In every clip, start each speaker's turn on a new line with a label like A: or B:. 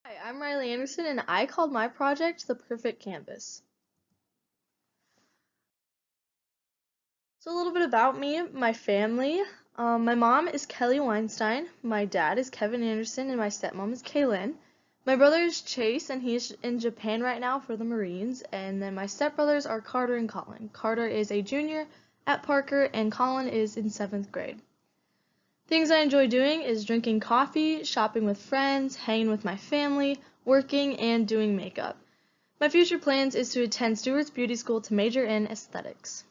A: Hi, I'm Ryleigh Andersen, and I called my project the perfect canvas. So a little bit about me, my family. My mom is Kelly Weinstein, my dad is Kevin Andersen, and my stepmom is Kaylin. My brother is Chase, and he's in Japan right now for the Marines. And then my stepbrothers are Carter and Colin. Carter is a junior at Parker, and Colin is in 7th grade. Things I enjoy doing is drinking coffee, shopping with friends, hanging with my family, working, and doing makeup. My future plans is to attend Stewart's Beauty School to major in aesthetics.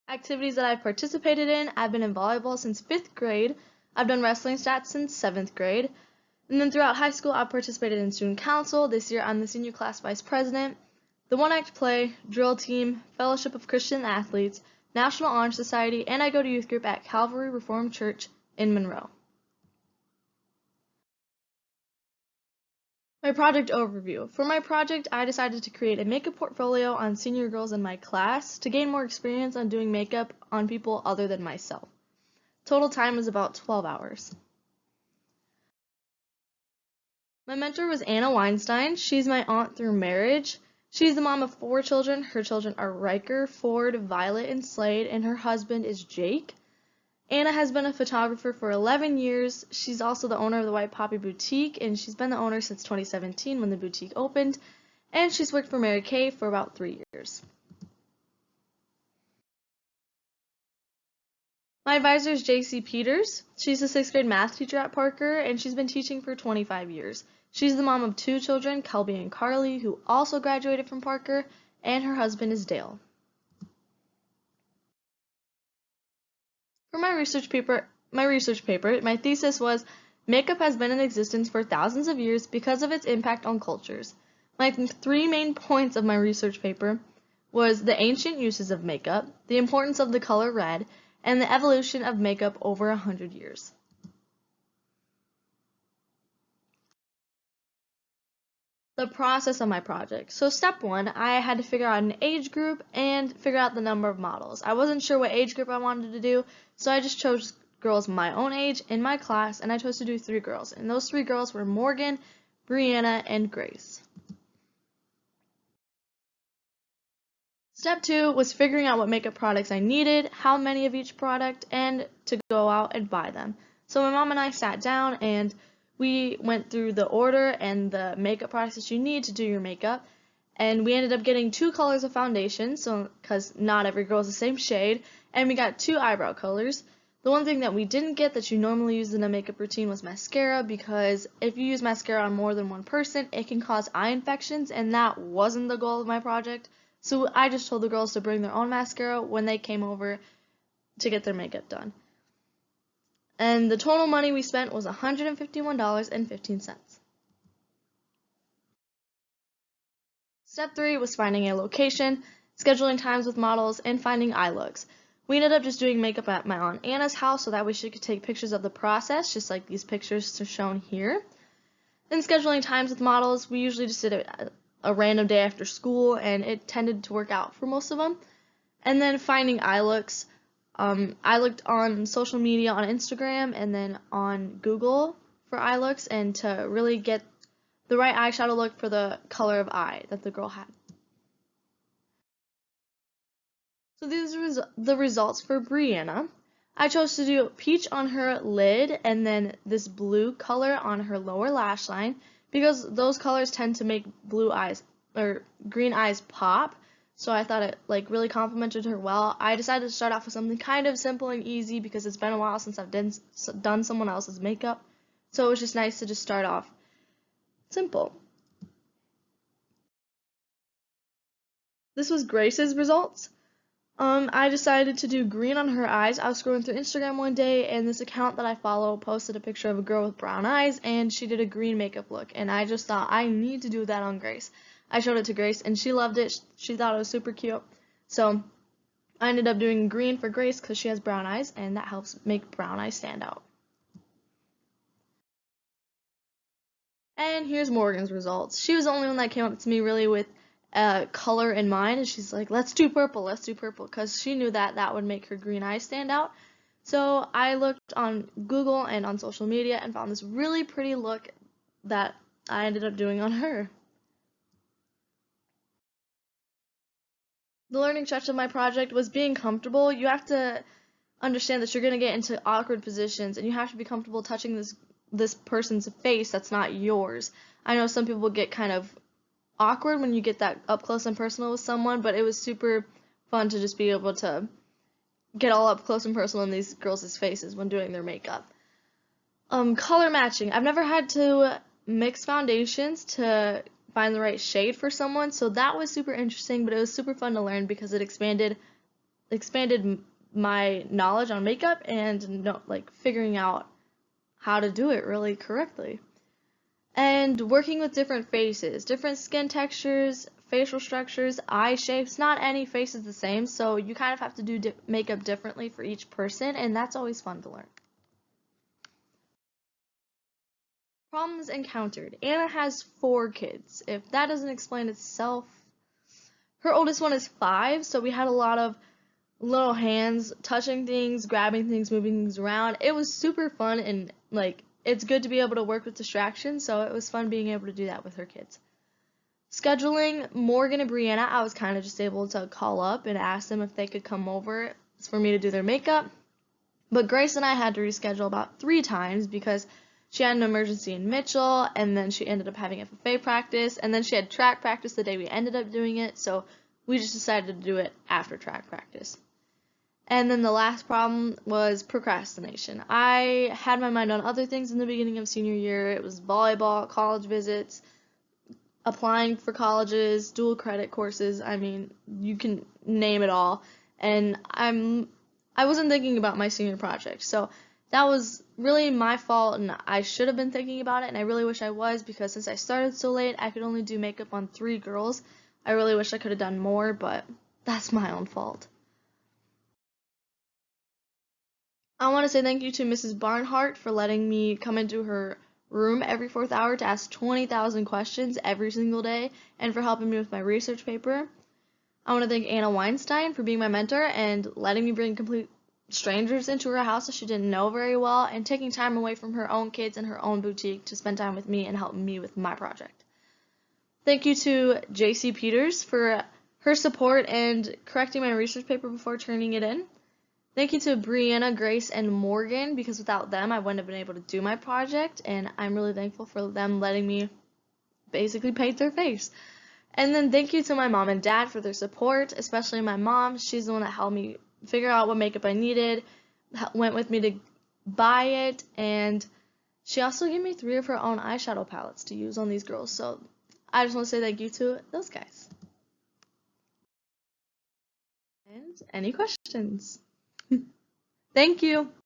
A: Activities that I've participated in, I've been in volleyball since 5th grade, I've done wrestling stats since 7th grade, and then throughout high school I've participated in student council. This year I'm the senior class vice president, the one-act play, drill team, Fellowship of Christian Athletes, National Honor Society, and I go to youth group at Calvary Reformed Church in Monroe. My project overview. For my project, I decided to create a makeup portfolio on senior girls in my class to gain more experience on doing makeup on people other than myself. Total time was about 12 hours. My mentor was Anna Weinstein. She's my aunt through marriage. She's the mom of 4 children. Her children are Riker, Ford, Violet, and Slade, and her husband is Jake. Anna has been a photographer for 11 years. She's also the owner of the White Poppy Boutique, and she's been the owner since 2017 when the boutique opened, and she's worked for Mary Kay for about 3 years. My advisor is JC Peters. She's a 6th grade math teacher at Parker, and she's been teaching for 25 years. She's the mom of 2 children, Kelby and Carly, who also graduated from Parker, and her husband is Dale. For my research paper, my thesis was makeup has been in existence for thousands of years because of its impact on cultures. My 3 main points of my research paper was the ancient uses of makeup, the importance of the color red, and the evolution of makeup over 100 years. The process of my project. So step 1, I had to figure out an age group and figure out the number of models. I wasn't sure what age group I wanted to do, so I just chose girls my own age in my class, and I chose to do 3 girls. And those 3 girls were Morgan, Brianna, and Grace. Step 2 was figuring out what makeup products I needed, how many of each product, and to go out and buy them. So my mom and I sat down and we went through the order and the makeup products that you need to do your makeup, and we ended up getting 2 colors of foundation, so because not every girl is the same shade, and we got 2 eyebrow colors. The one thing that we didn't get that you normally use in a makeup routine was mascara, because if you use mascara on more than one person, it can cause eye infections, and that wasn't the goal of my project. So I just told the girls to bring their own mascara when they came over to get their makeup done. And the total money we spent was $151.15. Step 3 was finding a location, scheduling times with models, and finding eye looks. We ended up just doing makeup at my Aunt Anna's house so that way she could take pictures of the process, just like these pictures are shown here. Then scheduling times with models, we usually just did a random day after school, and it tended to work out for most of them. And then finding eye looks. I looked on social media, on Instagram, and then on Google for eye looks, and to really get the right eyeshadow look for the color of eye that the girl had. So these are the results for Brianna. I chose to do peach on her lid and then this blue color on her lower lash line because those colors tend to make blue eyes or green eyes pop. So I thought it really complimented her well. I decided to start off with something kind of simple and easy because it's been a while since I've done someone else's makeup. So it was just nice to just start off simple. This was Grace's results. I decided to do green on her eyes. I was scrolling through Instagram one day, and this account that I follow posted a picture of a girl with brown eyes, and she did a green makeup look, and I just thought, I need to do that on Grace. I showed it to Grace, and she loved it. She thought it was super cute. So I ended up doing green for Grace because she has brown eyes, and that helps make brown eyes stand out. And here's Morgan's results. She was the only one that came up to me really with color in mind, and she's like, let's do purple, because she knew that that would make her green eyes stand out. So I looked on Google and on social media and found this really pretty look that I ended up doing on her. The learning stretch of my project was being comfortable. You have to understand that you're going to get into awkward positions and you have to be comfortable touching this person's face that's not yours. I know some people get kind of awkward when you get that up close and personal with someone, but it was super fun to just be able to get all up close and personal in these girls' faces when doing their makeup. Color matching. I've never had to mix foundations to find the right shade for someone, so that was super interesting, but it was super fun to learn because it expanded my knowledge on makeup and figuring out how to do it really correctly. And working with different faces, different skin textures, facial structures, eye shapes. Not any face is the same, so you kind of have to do makeup differently for each person, and that's always fun to learn. Problems encountered. Anna has 4 kids. If that doesn't explain itself, her oldest one is 5, so we had a lot of little hands touching things, grabbing things, moving things around. It was super fun, and it's good to be able to work with distractions, so it was fun being able to do that with her kids. Scheduling. Morgan and Brianna, I was kind of just able to call up and ask them if they could come over for me to do their makeup. But Grace and I had to reschedule about 3 times because she had an emergency in Mitchell, and then she ended up having FFA practice, and then she had track practice the day we ended up doing it, so we just decided to do it after track practice. And then the last problem was procrastination. I had my mind on other things in the beginning of senior year. It was volleyball, college visits, applying for colleges, dual credit courses. I mean, you can name it all. And I wasn't thinking about my senior project. So that was really my fault, and I should have been thinking about it, and I really wish I was, because since I started so late, I could only do makeup on 3 girls. I really wish I could have done more, but that's my own fault. I want to say thank you to Mrs. Barnhart for letting me come into her room every 4th hour to ask 20,000 questions every single day, and for helping me with my research paper. I want to thank Anna Weinstein for being my mentor and letting me bring complete strangers into her house that she didn't know very well, and taking time away from her own kids and her own boutique to spend time with me and help me with my project. Thank you to JC Peters for her support and correcting my research paper before turning it in. Thank you to Brianna, Grace, and Morgan, because without them I wouldn't have been able to do my project, and I'm really thankful for them letting me basically paint their face. And then thank you to my mom and dad for their support, especially my mom. She's the one that helped me figure out what makeup I needed, went with me to buy it, and she also gave me 3 of her own eyeshadow palettes to use on these girls. So I just want to say thank you to those guys. And any questions? Thank you.